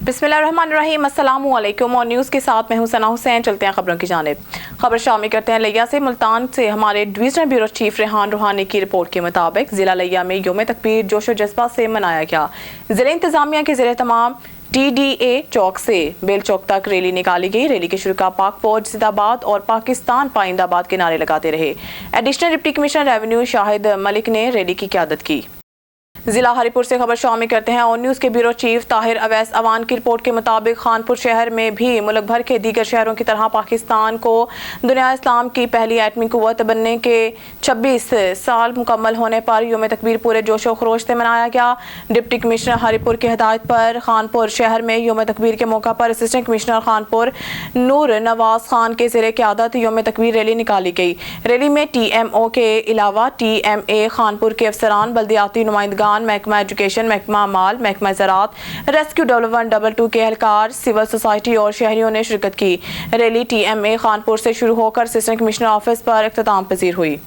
बिस्मिल्लाहिर्रहमानिर्रहीम, अस्सलामु अलैकुम। और न्यूज़ के साथ मैं हूं सना हुसैन। चलते हैं खबरों की जानिब। खबर शामिल करते हैं लिया से। मुल्तान से हमारे डिवीजनल ब्यूरो चीफ रेहान रूहानी की रिपोर्ट के मुताबिक जिला लिया में यौम तकबीर जोश व जज्बा से मनाया गया। जिला इंतजामिया के ज़ेरे तमाम TDA चौक से बेल चौक तक रैली निकाली गई। रैली के शुरू का पाक फौज जिंदाबाद और पाकिस्तान पाइंदाबाद के नारे लगाते रहे। Additional deputy commissioner revenue Shahid Malik ने रैली की क़यादत की। जिला हरिपुर से खबर शामिल करते हैं और न्यूज़ के ब्यूरो चीफ ताहिर अवैस अवान की रिपोर्ट के मुताबिक खानपुर शहर में भी मुल्क भर के दीगर शहरों की तरह पाकिस्तान को दुनिया इस्लाम की पहली एटमी कुव्वत बनने के 26 साल मुकम्मल होने पर यौम तकबीर पूरे जोश व खरोश से मनाया गया। डिप्टी कमिश्नर हरिपुर की हिदायत पर खानपुर शहर में यौम तकबीर के मौका पर असिस्टेंट कमिश्नर खानपुर नूर नवाज खान के ज़ेरे क़यादत यौम तकबीर रैली निकाली गई। रैली में TMO के अलावा TMA खानपुर के अफसरान, बल्दियाती नुमाइंदगान, महकमा एजुकेशन, महकमा माल, महकमा ज़राअत, रेस्क्यू डेवलपमेंट 22 के एहलकार, सिविल सोसाइटी और शहरियों ने शिरकत की। रैली TMA खानपुर से शुरू होकर असिस्टेंट कमिश्नर ऑफिस पर इख्तिताम पजीर हुई।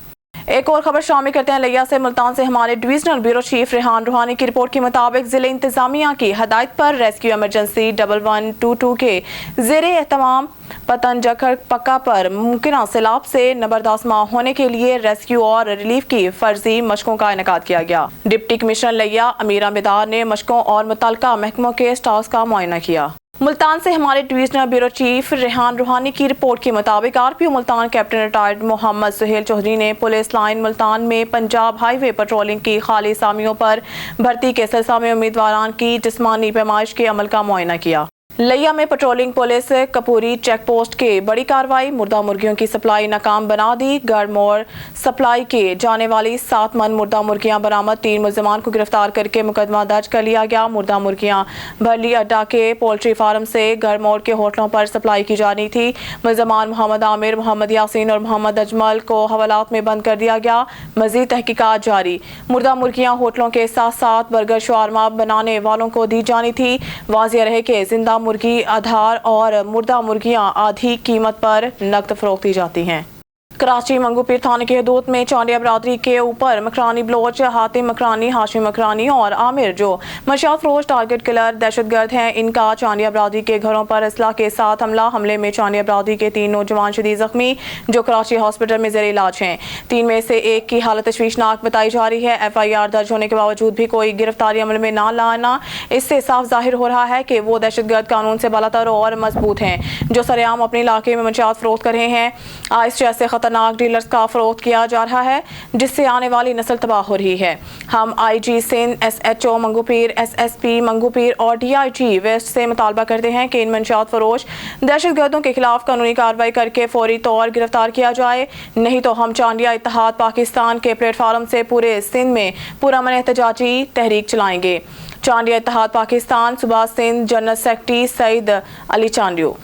एक और खबर शामिल करते हैं लिया से। मुल्तान से हमारे डिवीजनल ब्यूरो चीफ रेहान रूहानी की रिपोर्ट के मुताबिक जिले इंतजामिया की हदायत पर रेस्क्यू एमरजेंसी 1122 के ज़ेरे एहतमाम पतन जखर पक्का पर मुमकिन सैलाब से नबरदाश्त होने के लिए रेस्क्यू और रिलीफ की फर्जी मशकों का इनेकाद किया गया। डिप्टी कमिश्नर लिया अमीरा बेदार ने मशकों और मुतल्लिका महकमों के स्टाफ का मुआयना किया। मुल्तान से हमारे डिवीजनल ब्यूरो चीफ रेहान रूहानी की रिपोर्ट के मुताबिक RPO Multan captain retired Mohammad Suhail Chaudhry ने पुलिस लाइन मुल्तान में पंजाब हाईवे पेट्रोलिंग की खाली असामियों पर भर्ती के सिलसिले में उम्मीदवारान की जिस्मानी पैमाइश के अमल का मुआयना किया। लिया में patrolling police Kapuri check post के बड़ी कार्रवाई, मुर्दा मुर्गियों की सप्लाई नाकाम बना दी। गढ़मोड़ सप्लाई के जाने वाली 7 मन मुर्दा मुर्गियां बरामद, 3 मुलजमान को गिरफ्तार करके मुकदमा दर्ज कर लिया गया। मुर्दा मुर्गियां भरली अड्डा के पोल्ट्री फार्म से गढ़मोड़ के होटलों पर सप्लाई की जानी थी। मुलजमान मोहम्मद आमिर, मोहम्मद यासीन और मोहम्मद अजमल को हवालात में बंद कर दिया गया। मजीद तहकीकात जारी। मुर्दा मुर्गियां होटलों के साथ साथ बर्गर शवारमा बनाने वालों को दी जानी थी। वाज़िया रहे कि जिंदा मुर्गी आधार और मुर्दा मुर्गियां आधी कीमत पर नकद फरोख्त की जाती हैं। कराची मंगूपीर थाने के हदूद में चांडिया बरादरी के ऊपर मकरानी बलोच, हातिम मकरानी, हाशिम मकरानी और आमिर जो मंशियात फरोश टारगेट किलर दहशतगर्द हैं, इनका चांडिया बरादरी के घरों पर असला के साथ हमले में चांडिया बरादरी के 3 नौजवान शदीद जख्मी जो कराची हॉस्पिटल में ज़ेरे इलाज हैं। 3 में से एक की हालत तशवीशनाक बताई जा रही है। FIR दर्ज होने के बावजूद भी कोई गिरफ्तारी अमल में ना लाना, इससे साफ जाहिर हो रहा है कि वो दहशतगर्द कानून से बालातर और मजबूत हैं जो सरेआम अपने इलाके में मंशियात फरोख्त कर रहे हैं। आइस जैसे खतरनाक डीलर्स का फरोख्त किया जा रहा है जिससे आने वाली नस्ल तबाह हो रही है। हम IG सिंध, SHO मंगूपीर, SSP मंगूपीर और DIG वेस्ट से मुतालबा करते हैं कि इन मंशियात फरोश दहशतगर्दों के खिलाफ कानूनी कार्रवाई करके फौरी तौर गिरफ्तार किया जाए, नहीं तो हम चांडिया इत्तेहाद पाकिस्तान के प्लेटफार्म से पूरे सिंध में पुरअमन एहतजाजी तहरीक चलाएंगे। चांडिया इत्तेहाद पाकिस्तान, सुभाष सिंध, जनरल सेक्रेटरी सईद अली चांडियो।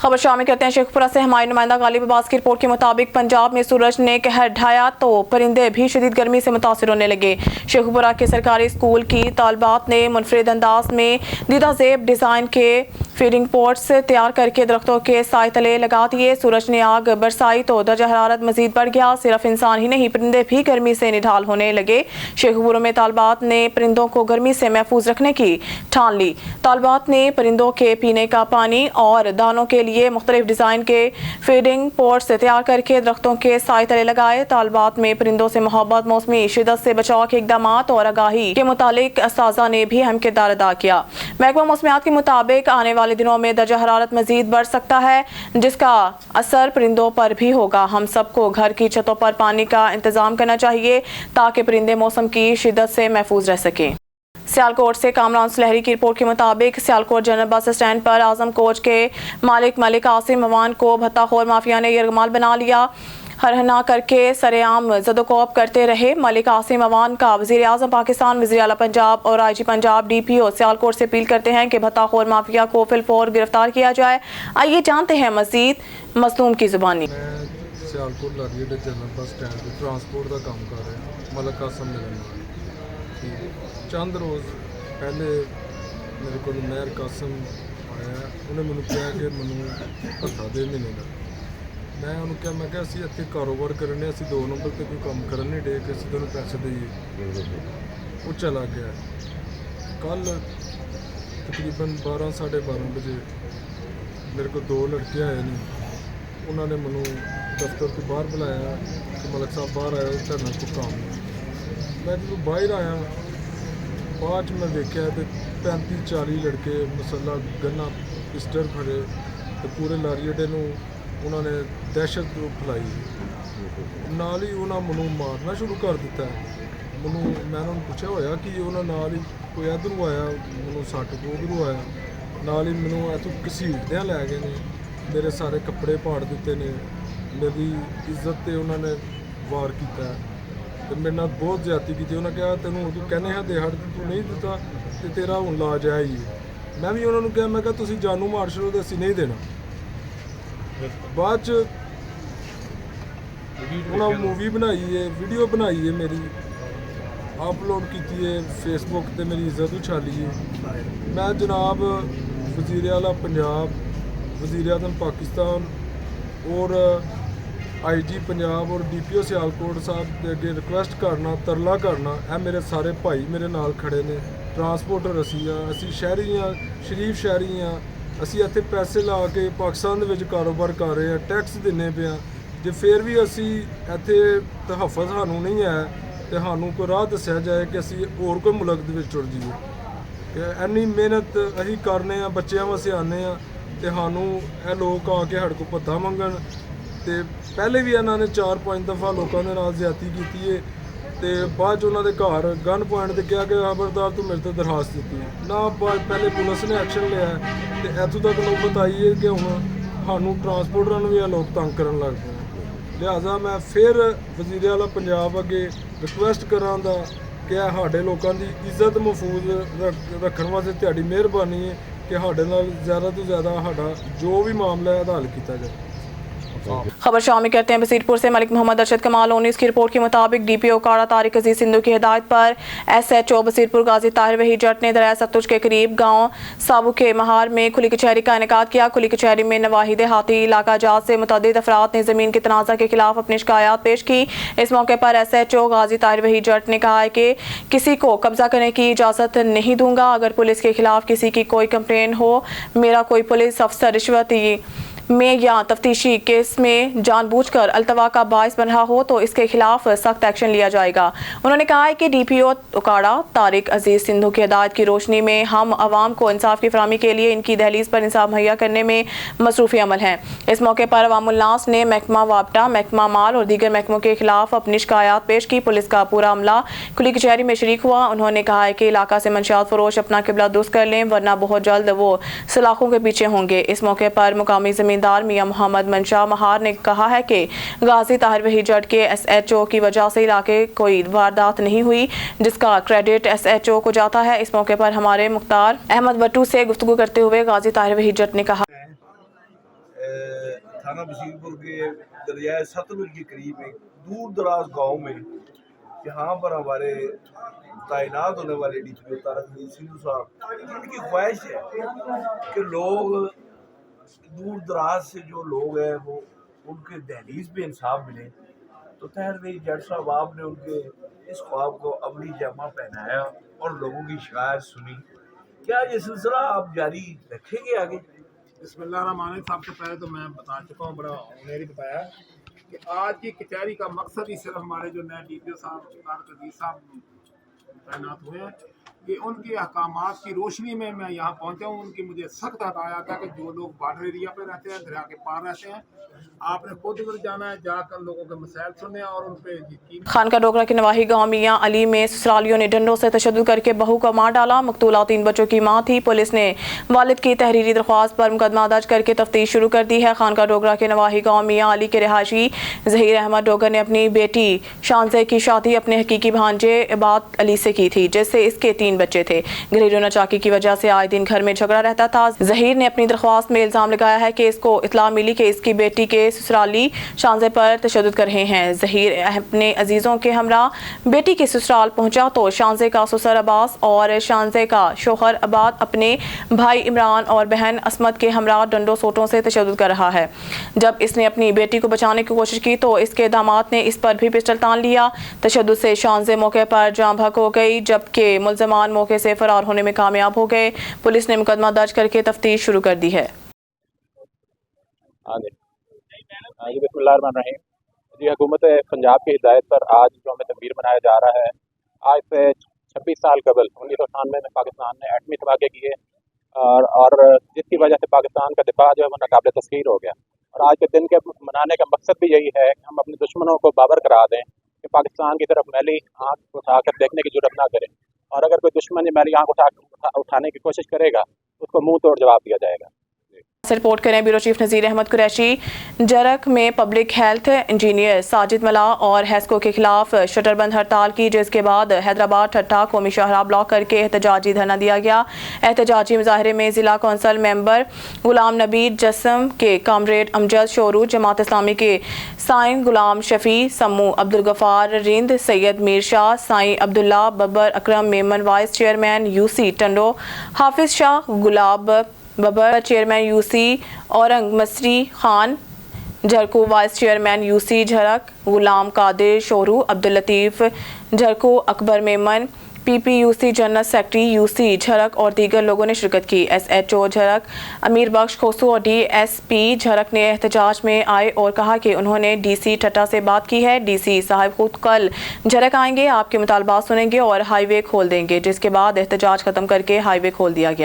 खबर शामिल करते हैं शेखपुरा से हमारे नुमाइंदा गालिब अब्बास की रिपोर्ट के मुताबिक पंजाब में सूरज ने कहर ढाया तो परिंदे भी शदीद गर्मी से मुतासिर होने लगे। शेखपुरा के सरकारी स्कूल की तालिबात ने मुनफरिद अंदाज में दीदा ज़ेब डिज़ाइन के फीडिंग पोट्स तैयार करके दरख्तों के साए तले लगा दिए। सूरज ने आग बरसाई तो दर्जा हरारत मजीद बढ़ गया। सिर्फ इंसान ही नहीं, परिंदे भी गर्मी से निढाल होने लगे। शेखपुरा में तालिबात ने परिंदों को गर्मी से महफूज रखने की ठान ली। तालिबात ने परिंदों के पीने का पानी और दानों के लिए मुख्तलिफ डिज़ाइन के फीडिंग पोट्स तैयार करके दरख्तों के साए तले लगाए। तालिबात में परिंदों से मोहब्बत, मौसमी शिद्दत से बचाव के इकदाम और आगाही के मुतालिक असातिज़ा ने भी अहम किरदार अदा किया। महकमा मौसमियात के मुताबिक आने वाले दिनों में दर्जा हरारत मजीद बढ़ सकता है जिसका असर परिंदों पर भी होगा। हम सबको घर की छतों पर पानी का इंतजाम करना चाहिए ताकि परिंदे मौसम की शिद्दत से महफूज रह सकें। सियालकोट से कामरान सुलहरी की रिपोर्ट के मुताबिक सियालकोट जनरल बस स्टैंड पर आजम कोच के मालिक मलिक आसिम अवान को भत्ताखोर माफिया ने यरगमाल बना लिया। हरहना करके सरेआम ज़दोकोब करते रहे। मलिक आसिम अवान का वज़ीर आज़म पाकिस्तान, वज़ीर आला पंजाब और IG पंजाब DPO सियालकोट से अपील करते हैं कि भत्ताखोर माफिया को फिलफौर गिरफ्तार किया जाए। आइए जानते हैं मज़ीद मज़लूम की ज़ुबानी। सियालकोट लारी दे जनरल बस स्टैंड पर ट्रांसपोर्ट का काम कर रहे हैं। मलिक आसिम चंद रोज़ पहले मेरे को मेहर कासिम आया, उन्हें मैंने कहा कि मैनू भत्ता दे महीने का। मैं उन्होंने कहा, मैं असीं इत्थे कारोबार करने, असीं 2 नंबर पर कोई काम करन नहीं डे कि असीं तैनूं पैसे दईए। वो चला गया। कल ਤਕਰੀਬਨ 12 12:30 ਵਜੇ ਮੇਰੇ ਕੋਲ 2 ਲੜਕੇ ਆਏ ਨੇ। ਉਹਨਾਂ ਨੇ ਮੈਨੂੰ ਦਫ਼ਤਰ ਤੋਂ ਬਾਹਰ ਬੁਲਾਇਆ ਕਿ ਮਲਕ ਸਾਹਿਬ ਬਾਹਰ ਆਇਓ, ਤੁਹਾਡੇ ਨਾਲ ਕੋਈ ਕੰਮ ਹੈ। ਮੈਂ ਜਦੋਂ ਬਾਹਰ ਆਇਆ, ਬਾਅਦ 'ਚ ਮੈਂ ਦੇਖਿਆ ਤੇ 35-40 ਲੜਕੇ ਮਸਲਾ ਗੰਨਾ ਪਿਸਟਲ ਫੜੇ ਤੇ ਪੂਰੇ ਲਾਰੀ ਅੱਡੇ ਨੂੰ ਉਹਨਾਂ ਨੇ ਦਹਿਸ਼ਤ ਫੈਲਾਈ। ਨਾਲ ਹੀ ਉਹਨਾਂ ਮੈਨੂੰ ਮਾਰਨਾ ਸ਼ੁਰੂ ਕਰ ਦਿੱਤਾ। ਮੈਂ ਉਹਨਾਂ ਨੂੰ ਪੁੱਛਿਆ ਹੋਇਆ ਕਿ ਉਹਨਾਂ ਨਾਲ ਹੀ ਕੋਈ ਇੱਧਰੋਂ ਆਇਆ, ਮੈਨੂੰ ਸੱਟ ਉੱਧਰੋਂ ਆਇਆ। ਨਾਲ ਹੀ ਮੈਨੂੰ ਇੱਥੋਂ ਘਸੀਟਦਿਆਂ ਲੈ ਗਏ ਨੇ, ਮੇਰੇ ਸਾਰੇ ਕੱਪੜੇ ਪਾੜ ਦਿੱਤੇ ਨੇ, ਮੇਰੀ ਇੱਜ਼ਤ 'ਤੇ ਉਹਨਾਂ ਨੇ ਵਾਰ ਕੀਤਾ ਤੇ ਮੇਰੇ ਨਾਲ ਬਹੁਤ ਜ਼ਿਆਦਤੀ ਕੀਤੀ। ਉਹਨਾਂ ਕਿਹਾ ਤੈਨੂੰ ਤੂੰ ਕਹਿੰਦੇ ਹਾਂ ਦਿਹਾੜ ਤੂੰ ਨਹੀਂ ਦਿੱਤਾ ਤੇ ਤੇਰਾ ਹੁਣ ਇਲਾਜ ਹੈ ਹੀ। ਮੈਂ ਵੀ ਉਹਨਾਂ ਨੂੰ ਕਿਹਾ, ਮੈਂ ਕਿਹਾ ਤੁਸੀਂ ਜਾਨੂ ਮਾਰ ਛੱਡੋ ਤੇ ਅਸੀਂ ਨਹੀਂ ਦੇਣਾ। ਬਾਅਦ 'ਚ ਉਹਨਾਂ ਮੂਵੀ ਬਣਾਈ ਹੈ, ਵੀਡੀਓ ਬਣਾਈ ਹੈ, ਮੇਰੀ ਅਪਲੋਡ ਕੀਤੀ ਹੈ ਫੇਸਬੁੱਕ ਤੇ, ਮੇਰੀ ਇੱਜ਼ਤ ਉਛਾਲੀ ਹੈ। ਮੈਂ ਜਨਾਬ ਵਜ਼ੀਰ ਆਲਾ ਪੰਜਾਬ, ਵਜ਼ੀਰ ਆਜ਼ਮ ਪਾਕਿਸਤਾਨ ਔਰ IG ਪੰਜਾਬ ਔਰ DPO ਸਿਆਲਕੋਟ ਸਾਹਿਬ ਦੇ ਅੱਗੇ ਰਿਕੁਐਸਟ ਕਰਨਾ, ਤਰਲਾ ਕਰਨਾ, ਇਹ ਮੇਰੇ ਸਾਰੇ ਭਾਈ ਮੇਰੇ ਨਾਲ ਖੜੇ ਨੇ, ਟਰਾਂਸਪੋਰਟਰ ਅਸੀਂ ਸ਼ਹਿਰੀ ਹਾਂ, ਸ਼ਰੀਫ ਸ਼ਹਿਰੀ ਹਾਂ। ਅਸੀਂ ਇੱਥੇ ਪੈਸੇ ਲਾ ਕੇ ਪਾਕਿਸਤਾਨ ਦੇ ਵਿੱਚ ਕਾਰੋਬਾਰ ਕਰ ਰਹੇ ਹਾਂ, ਟੈਕਸ ਦਿੰਦੇ ਪਏ ਹਾਂ। ਜੇ ਫਿਰ ਵੀ ਅਸੀਂ ਇੱਥੇ ਤਹੱਫਜ਼ ਸਾਨੂੰ ਨਹੀਂ ਹੈ ਤੇ ਸਾਨੂੰ ਕੋਈ ਰਾਹ ਦੱਸਿਆ ਜਾਏ ਕਿ ਅਸੀਂ ਹੋਰ ਕੋਈ ਮੁਲਕ ਦੇ ਵਿੱਚ ਟੁਰ ਜਾਈਏ। ਕਿ ਇੰਨੀ ਮਿਹਨਤ ਅਸੀਂ ਕਰਨੇ ਆ, ਬੱਚਿਆਂ ਵਾਸਤੇ ਆਉਂਦੇ ਆ ਤੇ ਸਾਨੂੰ ਇਹ ਲੋਕ ਆ ਕੇ ਸਾਡੇ ਕੋਲ ਭੱਤਾ ਮੰਗਣ। ਤੇ ਪਹਿਲੇ ਵੀ ਇਹਨਾਂ ਨੇ 4-5 ਦਫਾ ਲੋਕਾਂ ਦੇ ਨਾਲ ਜ਼ਿਆਦਤੀ ਕੀਤੀ ਹੈ ਤੇ ਬਾਅਦ 'ਚ ਉਹਨਾਂ ਦੇ ਘਰ ਗਨ ਪੁਆਇੰਟ ਤੇ ਕਿਹਾ ਕਿ ਖਬਰਦਾਰ ਤੂੰ ਮੇਰੇ ਤੋਂ ਦਰਖਾਸਤ ਦਿੱਤੀ ਨਾ। ਪਹਿਲੇ ਪੁਲਿਸ ਨੇ ਐਕਸ਼ਨ ਲਿਆ ਤੇ ਇੱਥੋਂ ਤੱਕ ਨੌਬਤ ਆਈ ਹੈ ਕਿ ਹੁਣ ਸਾਨੂੰ ਟਰਾਂਸਪੋਰਟਰਾਂ ਨੂੰ ਵੀ ਇਹ ਲੋਕ ਤੰਗ ਕਰਨ ਲੱਗ ਪਏ। ਲਿਹਾਜ਼ਾ ਮੈਂ ਫਿਰ ਵਜ਼ੀਰ ਆਲਾ ਪੰਜਾਬ ਅੱਗੇ ਰਿਕੁਐਸਟ ਕਰਾਂ ਦਾ ਕਿ ਇਹ ਸਾਡੇ ਲੋਕਾਂ ਦੀ ਇੱਜ਼ਤ ਮਹਿਫੂਜ਼ ਰੱਖਣ ਵਾਸਤੇ ਤੁਹਾਡੀ ਮਿਹਰਬਾਨੀ ਹੈ ਕਿ ਸਾਡੇ ਨਾਲ ਜ਼ਿਆਦਾ ਤੋਂ ਜ਼ਿਆਦਾ ਸਾਡਾ ਜੋ ਵੀ ਮਾਮਲਾ ਹੈ ਉਹਦਾ ਹੱਲ ਕੀਤਾ ਜਾਏ। खबर शामिल करते हैं बसीरपुर से। मलिक मोहम्मद अरशद कमाल ओनीस की रिपोर्ट के मुताबिक DPO काड़ा तारिक अजीज सिंधु की हिदायत पर SHO बसीरपुर गाजी ताहिर वही जट ने दरिया सतलुज के करीब गांव साबू के महार में खुली कचहरी का इनेकाद किया। खुली कचहरी में नवाही देहाती इलाका जात से मुतअद्दिद अफराद ने ज़मीन के तनाज़ा के खिलाफ अपनी शिकायत पेश की। इस मौके पर SHO गाजी ताहिर वही जट ने कहा है कि किसी को कब्जा करने की इजाज़त नहीं दूंगा। अगर पुलिस के खिलाफ किसी की कोई कंप्लेन हो, मेरा कोई पुलिस अफसर रिश्वत में या तफ्तीशी केस में जानबूझकर अल्तवा का बायस बन रहा हो तो इसके खिलाफ सख्त एक्शन लिया जाएगा। उन्होंने कहा है कि DPO उकाड़ा तारिक अजीज सिंधु की हिदायत की रोशनी में हम आवाम को इंसाफ की फराहमी के लिए इनकी दहलीज पर इंसाफ मुहैया करने में मसरूफ़ी अमल हैं। इस मौके पर अवामुन्नास ने महकमा वापटा, महकमा माल और दीगर महकमों के खिलाफ अपनी शिकायत पेश की। पुलिस का पूरा अमला खुली कचहरी में शरीक हुआ। उन्होंने कहा है कि इलाका से मंशियात फरोश अपना किबला दुरुस्त कर लें वरना बहुत जल्द वो सलाखों के पीछे होंगे। इस मौके पर मुकामी जमींदार मियां मोहम्मद मंशा महार ने कहा है कि गाजी ताहिर वही जट के SHO की वजह से इलाके कोई वारदात नहीं हुई जिसका क्रेडिट SHO को जाता है। इस मौके पर हमारे मुख्तार अहमद बट्टू से गुफ्तगू करते हुए गाजी ताहिर वही जट ने कहा, थाना बशीरपुर के दरिया सतलुज के करीब एक दूर दराज गांव में यहाँ पर हमारे तैनात होने वाले DPO तारिक अजीज सिंधु साहब, उनकी ख्वाहिश है कि लोग दूर दराज से जो लोग हैं वो उनके दहलीज पे इंसाफ मिले। तो ताहिर वही जट साहब आपने उनके इस ख्वाब को अमली जामा पहनाया और लोगों की शिकायत सुनी। क्या ये सिलसिला आप जारी रखेंगे आगे? बिस्मिल्लाहिर्रहमानिर्रहीम। सबसे पहले तो मैं बता चुका हूँ, बड़ा मेरी बताया कि आज की कचहरी का मकसद ही सिर्फ हमारे जो नए DPO साहब तारिक अजीज साहब तैनात हुए हैं, ये उनके अहकामात की रोशनी में मैं यहाँ पहुँचा हूँ। उनकी मुझे सख्त हदायत है कि जो लोग बॉर्डर एरिया पे रहते हैं, दरिया के पार रहते हैं, आपने खुद उधर जाना है, जाकर लोगों के मसाइल सुने और उन पे यकीन। खानका डोगरा के नवाही गांव मियां अली में ससुरालियों ने डंडों से तशद्दुद करके बहू को मार डाला। मकतूला 3 बच्चों की मां थी। पुलिस ने वालिद की तहरीरी दरख्वास्त पर मुकदमा दर्ज करके तफ्तीश शुरू कर दी है। खानका डोगरा के नवाही गांव मियां अली के रिहायशी ज़हीर अहमद डोगर ने अपनी बेटी शानज़े की शादी अपने हकीकी भांजे इबाद अली से की थी, जिससे इसके 3 बच्चे थे। घरेलू नचाकी की वजह से आए दिन घर में झगड़ा रहता था। ज़हीर ने अपनी दरख्वास्त में इल्ज़ाम लगाया है कि इसको इत्तला मिली कि इसकी बेटी के ससुराली शानज़े पर तशद्दुद कर रहे हैं। ज़हीर अपने अजीज़ों के हमरा बेटी के ससुराल पहुंचा तो शानज़े का ससुर अब्बास और शानज़े का शोहर अबाद अपने भाई इमरान और बहन असमत के हमरा डंडों सोटों से तशद्दुद कर रहा है। जब इसने अपनी बेटी को बचाने की कोशिश की तो इसके दामाद ने इस पर भी पिस्टल तान लिया। तशद्दुद से शानज़े मौके पर जाँ बहक हो गई, जबकि मुल्ज़मान नौजवान मौके से फरार होने में कामयाब हो गए। पुलिस ने मुकदमा दर्ज करके तफ्तीश शुरू कर दी है। बिस्मिल्लाहिर्रहमानिर्रहीम। जी, हुकूमत पंजाब की हिदायत पर आज यौम तकबीर मनाया जा रहा है। आज से 26 साल कबल 1998 में पाकिस्तान ने एटमी धमाके किए और जिसकी वजह से पाकिस्तान का दिफा जो है वो नाकाबिल तस्खीर हो गया। और आज के दिन के मनाने का मकसद भी यही है कि हम अपने दुश्मनों को बावर करा दें कि पाकिस्तान की तरफ मैली आँख उठाकर देखने की जुर्रत ना करें, और अगर कोई दुश्मन ये मैली आँख उठाने की कोशिश करेगा उसको मुंह तोड़ जवाब दिया जाएगा। रिपोर्ट करें ब्यूरो चीफ नज़ीर अहमद कुरैशी। जरक में पब्लिक हेल्थ इंजीनियर साजिद मला और हेस्को के खिलाफ शटरबंद हड़ताल की, जिसके बाद हैदराबाद ठट्टा कौमी शाहराह ब्लॉक करके एहतजाजी धरना दिया गया। एहतजाजी मुजाहरे में जिला कौंसल मेंबर गुलाम नबी जस्म के कामरेड अमजद शोरू, जमात इस्लामी के Sain Ghulam Shafi, Sammu Abdul Ghaffar Rind, Syed Mir Shah, Sain Abdullah, Babbar Akram Memon, vice chairman UC Tando, Hafiz Shah Gulab Babar, chairman UC Aurang Masri Khan Jharku, vice chairman UC Jharak Ghulam Qadir Shoro, Abdul Latif Jharku, Akbar Memon, PPUC general secretary UC Jharak और दीगर लोगों ने शिरकत की। एसएचओ झरक अमीर बख्श खोसू और डीएसपी झरक ने एहतजाज में आए और कहा कि उन्होंने डीसी ठट्टा से बात की है। डीसी साहब खुद कल झरक आएंगे, आपके मुतालबात सुनेंगे और हाईवे खोल देंगे, जिसके बाद एहतजाज खत्म करके हाईवे खोल दिया गया।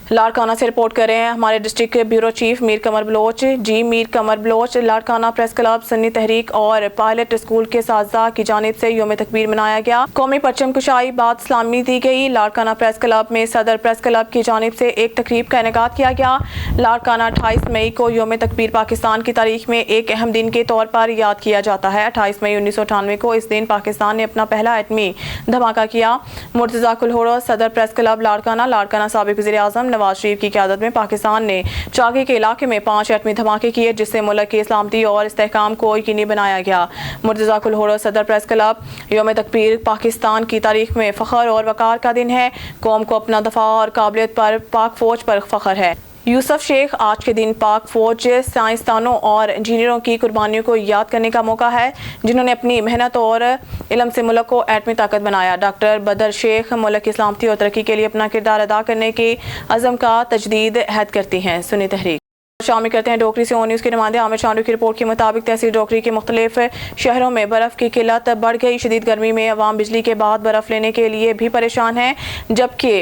लाड़काना से रिपोर्ट कर रहे हैं हमारे district bureau chief Mir Qamar Baloch. जी, मीर कमर बलोच, लाड़काना प्रेस क्लब, सन्नी तहरीक और पायलट स्कूल के साजा की जानिब से यौम तकबीर मनाया गया। कौमी परचम कुशाई बाद सलामी दी गई। लाड़काना प्रेस क्लब में सदर प्रेस क्लब की जानिब से एक तकरीब का इनेकाद किया गया। लाड़काना 28 मई को यौम तकबीर पाकिस्तान की तारीख में एक अहम दिन के तौर पर याद किया जाता है। 28 मई 1998 को इस दिन पाकिस्तान ने अपना पहला एटमी धमाका किया। मुर्तज़ा कुल्होड़ो, सदर प्रेस क्लब लाड़काना साबिक वज़ीर आज़म नवाज शरीफ की क़यादत में पाकिस्तान ने चागी के इलाके में 5 एटमी धमाके किए, जिससे मुल्क की सलामती और इस्तेहकाम को यकीनी बनाया गया। मुर्तज़ा कुल्होड़ो, सदर प्रेस क्लब। यौम तकबीर पाकिस्तान की तारीख में फ़ख्र और वक़ार का दिन है। कौम को अपना दफा और काबिलियत पर पाक फ़ौज पर फ़ख्र है। यूसुफ शेख, आज के दिन पाक फ़ौज, साइंसदानों और इंजीनियरों की कुर्बानियों को याद करने का मौका है, जिन्होंने अपनी मेहनत और इल्म से मुल्क को एटमी ताकत बनाया। डॉक्टर बदर शेख मुल्क की सलामती और तरक्की के लिए अपना किरदार अदा करने के अज़म का तजदीद अहद करती हैं। सुन्नी तहरीक शामिल करते हैं डोकरी से ओ न्यूज़ के नुमाइंदे आमिर चांडू की रिपोर्ट के मुताबिक तहसील डोकरी के मुख्तलिफ शहरों में बर्फ़ की किल्लत बढ़ गई। शदीद गर्मी में अवाम बिजली के बाद बर्फ़ लेने के लिए भी परेशान हैं, जबकि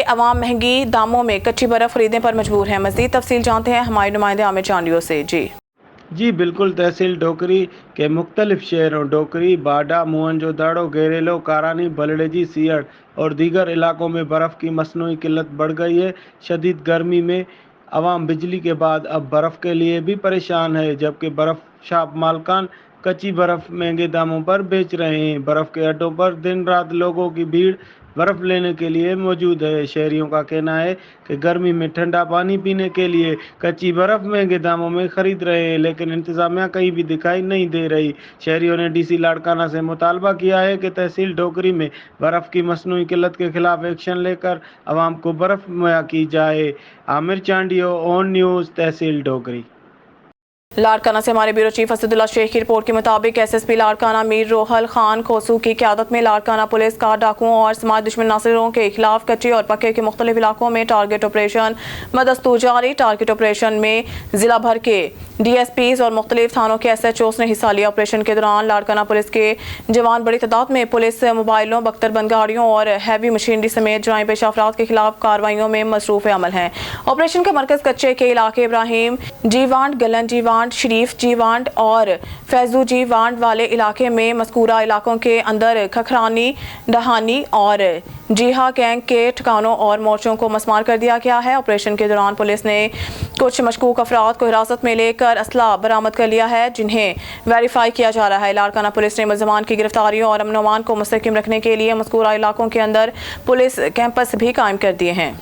अवाम महंगी दामों में कच्ची बर्फ़ खरीदने पर मजबूर हैं। मज़ीद तफसील जानते हैं हमारे नुमाइंदे आमिर चांडू से। जी बिल्कुल, तहसील डोकरी के मुख्तलिफ शहरों डोकरी, बाडा, मोहनजोदड़ो, गेरेलो, कारानी, बलड़ेजी, सीहड़ और दीगर इलाकों में बर्फ़ की मसनूई किल्लत बढ़ गई है। शदीद गर्मी में अवाम बिजली के बाद अब बर्फ़ के लिए भी परेशान है, जबकि बर्फ़ शॉप मालकान कच्ची बर्फ़ महंगे दामों पर बेच रहे हैं। बर्फ़ के अड्डों पर दिन रात लोगों की भीड़ बर्फ़ लेने के लिए मौजूद है। शहरियों का कहना है कि गर्मी में ठंडा पानी पीने के लिए कच्ची बर्फ़ महंगे दामों में ख़रीद रहे हैं, लेकिन इंतज़ामिया कहीं भी दिखाई नहीं दे रही। शहरियों ने डीसी लाड़काना से मुतालबा किया है कि तहसील डोकरी में बर्फ़ की मसनूई किल्लत के खिलाफ एक्शन लेकर आवाम को बर्फ़ मुहैया की जाए। आमिर चांडियो, ऑन न्यूज़, तहसील डोकरी। लाड़काना से हमारे ब्यूरो चीफ असदुल्ला शेख की रिपोर्ट के मुताबिक एसएसपी लाड़काना मीर रोहल खान खोसू की क़यादत में लाड़काना पुलिस कार डाकुओं और समाज दुश्मन नासिरों के खिलाफ कच्चे और पक्के के मुख्तलिफ इलाकों में टारगेट ऑपरेशन बदस्तूर जारी। टारगेट ऑपरेशन में जिला भर के डीएसपीज और मुख्तलिफ थानों के एसएचओस ने हिस्सा लिया। ऑपरेशन के दौरान लाड़काना पुलिस के जवान बड़ी तादाद में पुलिस मोबाइलों, बख्तरबंद गाड़ियों और हैवी मशीनरी समेत जराइम पेशा अफराद के खिलाफ कार्रवाइयों में मसरूफ़ अमल हैं। ऑपरेशन का मरकज़ कच्चे के इलाके इब्राहिम जी वांड, गलन जी वांड, शरीफ जी वांड और फैजू जी वांड वाले इलाके में मज़कूरा इलाकों के अंदर खखरानी, डहानी और जीहा गैंग के ठिकानों और मोर्चों को मसमार कर दिया गया है। ऑपरेशन के दौरान पुलिस ने कुछ मशकूक अफराद को हिरासत में लेकर असला बरामद कर लिया है, जिन्हें वेरीफाई किया जा रहा है। लाड़काना पुलिस ने मुलज़मान की गिरफ्तारियों और अमन अमान को मुस्तहकम रखने के लिए मज़कूरा इलाकों के अंदर पुलिस कैंपस भी कायम कर दिए हैं।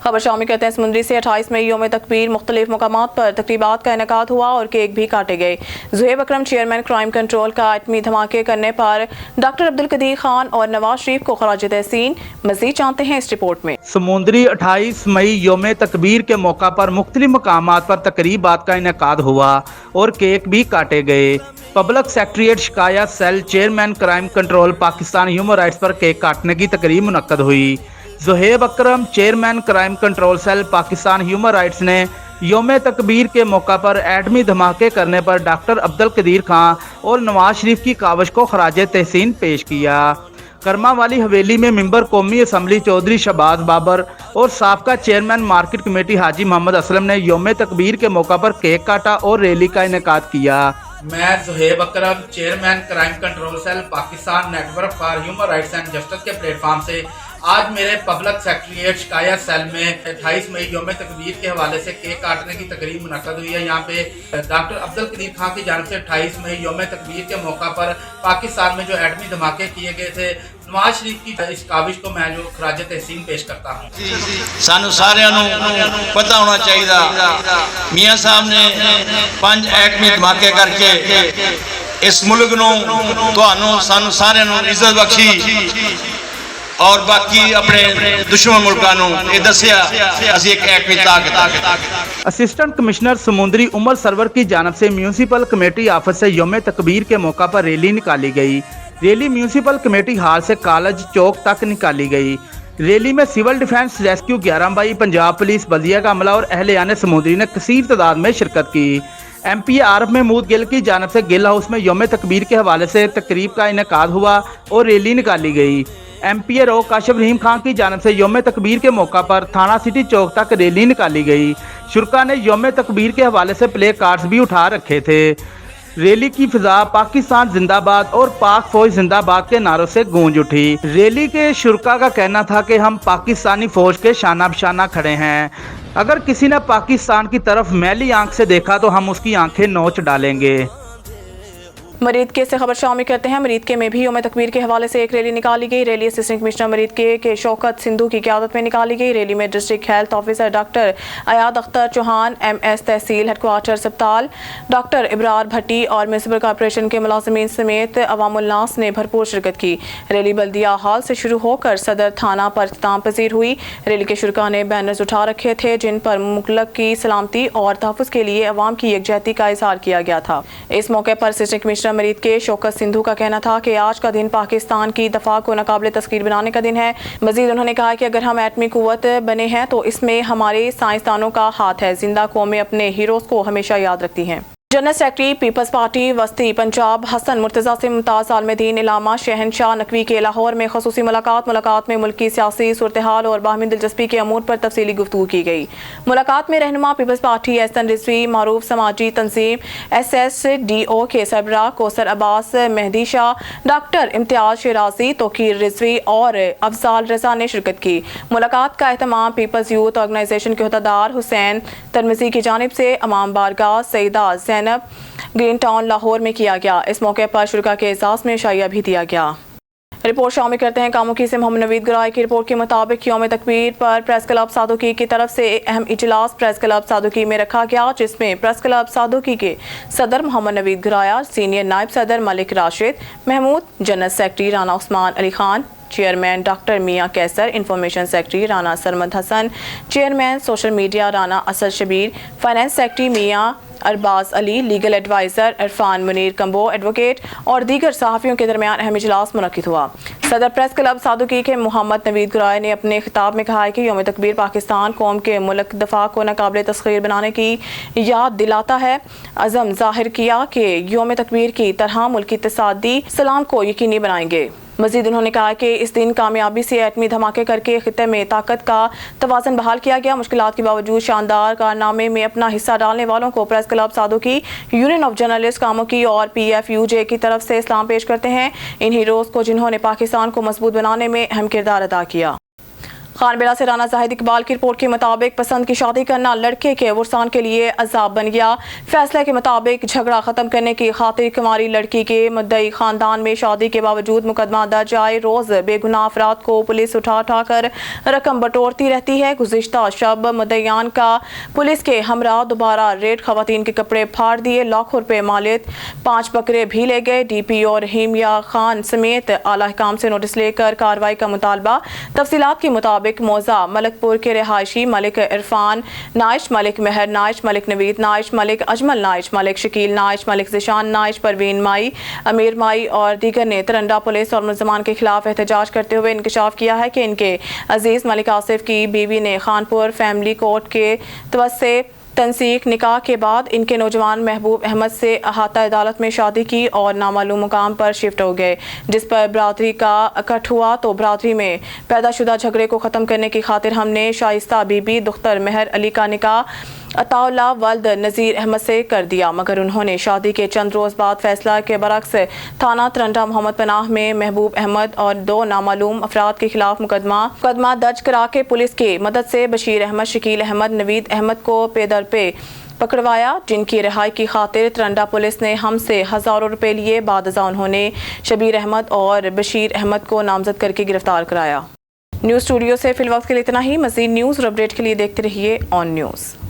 खबर शामिल करते हैं समुंदरी से। 28 मई यौम तकबीर मुख्तलिफ मकामात पर तकरीबात का इनेकाद हुआ और केक भी काटे गए। Zuhaib Akram chairman crime control का एटमी धमाके करने पर डॉक्टर अब्दुल कदीर खान और नवाज शरीफ को खराज तहसीन। मज़ीद जानते हैं इस रिपोर्ट में। समुंदरी 28 मई यौम तकबीर के मौका पर मुख्तलिफ मकामात पर तकरीबात का इनेकाद हुआ और केक भी काटे गए। पब्लिक सेक्रेटरीट शिकायत cell chairman crime control Pakistan human rights पर केक काटने की तकरीब मुनक्कद हुई। Zuhaib Akram chairman crime control cell Pakistan human rights ने यौम तकबीर के मौका पर एटमी धमाके करने पर डॉक्टर अब्दुल कदीर खां और नवाज शरीफ की काविश को खराज तहसीन पेश किया। कर्मा वाली हवेली में मेंबर कौमी असम्बली चौधरी शहबाज बाबर और साबका चेयरमैन मार्केट कमेटी हाजी मोहम्मद असलम ने यौम तकबीर के मौका पर केक काटा और रैली का इनेकाद किया। मैं Zuhaib Akram chairman crime control cell Pakistan network for human rights and justice के प्लेटफॉर्म से आज मेरे पब्लिक सेक्रेटरीट शिकायत सेल में 28 मई यौम तकबीर के हवाले से केक काटने की तकरीब मुनक्कद हुई है। यहाँ पे डॉक्टर अब्दुल कदीर खां की जानिब से 28 मई यौम तकबीर के मौका पर पाकिस्तान में जो एटमी धमाके किए गए थे, नवाज शरीफ की इस काविश को मैं जो खराज तहसीन पेश करता हूँ। सानू सारिਆਂ ਨੂੰ पता होना चाहिए मियाँ साहब ने 5 एटमी धमाके करके इस मुल्क ਨੂੰ ਤੁਹਾਨੂੰ ਸਾਨੂੰ ਸਾਰਿਆਂ ਨੂੰ ਇੱਜ਼ਤ ਬਖਸ਼ੀ और बाकी अपने दुश्मन मुल्कों ਨੂੰ ਇਹ ਦੱਸਿਆ ਅਸੀਂ ਇੱਕ ਐਟਮੀ ਤਾਕਤ। असिस्टेंट कमिश्नर समुद्री उमर सरवर की जानिब से म्यूनसिपल कमेटी ऑफिस से यौम तकबीर के मौका पर रैली निकाली गई। रैली म्यूनसिपल कमेटी हाल से कॉलेज चौक तक निकाली गई। रैली में सिविल डिफेंस रेस्क्यू 11 बाई पंजाब पुलिस बल्दिया का अमला और अहले समुद्री ने कसीर तादाद में शिरकत की। MP आरफ महमूद गिल की जानिब से गिल हाउस में यौम तकबीर के हवाले से तकरीब का इनेकाद हुआ और रैली निकाली गई। MP रो काशिफ रहीम खान की जानिब से यौम तकबीर के मौका पर थाना सिटी चौक तक रैली निकाली गई। शुरका ने यौम तकबीर के हवाले से प्ले कार्ड्स भी उठा रखे थे। रैली की फिजा पाकिस्तान जिंदाबाद और पाक फौज जिंदाबाद के नारों से गूंज उठी। रैली के शुरका का कहना था कि हम पाकिस्तानी फौज के शाना बशाना खड़े हैं। अगर किसी ने पाकिस्तान की तरफ मैली आंख से देखा तो हम उसकी आंखें नोच डालेंगे। मरीद के से खबर शामिल करते हैं। मरीद के में भी यौम तकबीर के हवाले से एक रैली निकाली गई। रैली असिस्टेंट कमिश्नर मरीद के शौकत सिंधु की क़यादत में निकाली गई। रैली में district health officer doctor Ayad Akhtar Chauhan, MS तहसील हेडक्वार्टर अस्पताल डॉक्टर इब्रार भट्टी और म्यूनसिपल कॉरपोरेशन के मुलाजिमीन समेत अवामुन्नास ने भरपूर शिरकत की। रैली बल्दिया हॉल से शुरू होकर सदर थाना पर इख्तिताम पजीर हुई। रैली के शुरका ने बैनर्स उठा रखे थे जिन पर मुल्क की सलामती और तहफ़्फ़ुज़ के लिए अवाम की यकजहती का इज़हार किया गया था। इस मौके पर असिस्टेंट कमिश्नर मरीद के शौकत सिंधु का कहना था कि आज का दिन पाकिस्तान की दफा को नाकाबिल तस्कीर बनाने का दिन है। मजीद उन्होंने कहा कि अगर हम एटमी कुव्वत बने हैं तो इसमें हमारे साइंसदानों का हाथ है। जिंदा कौमें अपने हीरोज़ को हमेशा याद रखती हैं। जनरल सेक्रेटरी पीपल्स पार्टी वस्ती पंजाब हसन मुर्तज़ा से मुमताज़ आलमदीन इलामा शहनशाह नकवी के लाहौर में खसूसी मुलाकात में मुल्क की सियासी सूरत हाल और बाहमी दिलचस्पी के अमूर पर तफसीली गुफ्तगू की गई। मुलाकात में रहनुमा पीपल्स पार्टी एहसन रिजवी, मारूफ समाजी तंजीम SSDO के सरबराह कौसर अब्बास, मेहदी शाह, डॉक्टर इम्तियाज शिराजी, तोकीर रिजवी और अफजाल रजा ने शिरकत की। मुलाकात का एहतमाम पीपल्स यूथ ऑर्गेनाइजेशन के अहदेदार हुसैन तरमिजी की जानिब से अमाम बारगाह सईदा ग्रीन टाउन लाहौर में किया गया। इस मौके पर शुरका के एजाज में शाइया भी दिया गया। रिपोर्ट शामिल करते हैं कामुकी से मोहम्मद नवीद गुराई की रिपोर्ट के मुताबिक यौम तकबीर पर प्रेस क्लब सादुकी की तरफ से अहम इजलास प्रेस क्लब सादुकी में रखा गया, जिसमें प्रेस क्लब सादुकी के सदर मोहम्मद नवीद गुराया, सीनियर नायब सदर Malik Rashid Mahmood, general secretary Rana Usman Ali Khan, chairman doctor Mian Kaiser, information secretary Rana Sarmad Hasan, chairman social media Rana Asad Shabbir, finance secretary Mian Arbaz Ali, legal adviser Irfan Munir Kamboh advocate और दीगर सहाफ़ियों के दरमियान अहम इजलास मुनक्किद हुआ। सदर प्रेस क्लब सादुकी के मोहम्मद नवीद गुराई ने अपने खिताब में कहा है कि यौम तकबीर पाकिस्तान कौम के मुल्क दफा को नाकाबिल तस्खीर बनाने की याद दिलाता है। अज़म जाहिर किया कि यौम तकबीर की तरह मुल्क की इक़्तिसादी सलाम को यकीनी बनाएंगे। मजीद उन्होंने कहा कि इस दिन कामयाबी से एटमी धमाके करके खित्ते में ताकत का तवाज़न बहाल किया गया। मुश्किलात के बावजूद शानदार कारनामे में अपना हिस्सा डालने वालों को प्रेस क्लब सादुकी, यूनियन ऑफ जर्नलिस्ट कामुकी और PFUJ की तरफ से सलाम पेश करते हैं। इन हीरोज़ को जिन्होंने पाकिस्तान को मजबूत बनाने में अहम किरदार अदा किया। खानबेला से राना जाहिद इकबाल की रिपोर्ट के मुताबिक पसंद की शादी करना लड़के के वरसान के लिए अजाब बन गया। फैसले के मुताबिक झगड़ा खत्म करने की खातिर कुंवारी लड़की के मुद्दई खानदान में शादी के बावजूद मुकदमा दर्ज आए रोज बेगुनाह अफराद को पुलिस उठा कर रकम बटोरती रहती है। गुज़िश्ता शब मुद्दईयान का पुलिस के हमरा दोबारा रेड, खवातीन के कपड़े फाड़ दिए, लाखों रुपए मालियत, 5 बकरे भी ले गए। DPO रहीमिया खान समेत आला हुकाम से नोटिस लेकर कार्रवाई का मुतालबा। तफसीलात के मुताबिक मुताबिक मौजा मलकपुर के रिहायशी मलिक इरफान नाइश, मलिक मेहर नाइश, मलिक नवीद नाइश, मलिक अजमल नाइश, मलिक शकील नाइश, मलिक जिशान नाइश, परवीन माई, अमीर माई और दीगर ने तरंडा पुलिस और मुलजमान के खिलाफ एहतजाज करते हुए इंकशाफ किया है कि इनके अजीज मलिक आसिफ की बीवी ने खानपुर फैमिली कोर्ट के तवस्से तंसीक निकाह के बाद इनके नौजवान महबूब अहमद से अहाता अदालत में शादी की और नामालूम मुकाम पर शिफ्ट हो गए, जिस पर बरादरी का इकट्ठ हुआ तो बरादरी में पैदाशुदा झगड़े को ख़त्म करने की खातिर हमने शाइस्ता बीबी दुख्तर मेहर अली का निकाह अताउल्ला वल्द नज़ीर अहमद से कर दिया, मगर उन्होंने शादी के चंद रोज़ बाद फैसला के बरक्स थाना तरंडा मोहम्मद पनाह में महबूब अहमद और 2 नामालूम अफराद के खिलाफ मुकदमा दर्ज करा के पुलिस की मदद से बशीर अहमद, शकील अहमद, नवीद अहमद को पेदर पे पकड़वाया, जिनकी रिहाई की खातिर तरंडा पुलिस ने हमसे हज़ारों रुपए लिए। बाद अज़ां उन्होंने शबीर अहमद और बशीर अहमद को नामजद करके गिरफ्तार कराया। न्यूज़ स्टूडियो से फिलवक्त के लिए इतना ही। मज़ीद न्यूज़ और अपडेट के लिए देखते रहिए ऑन न्यूज़।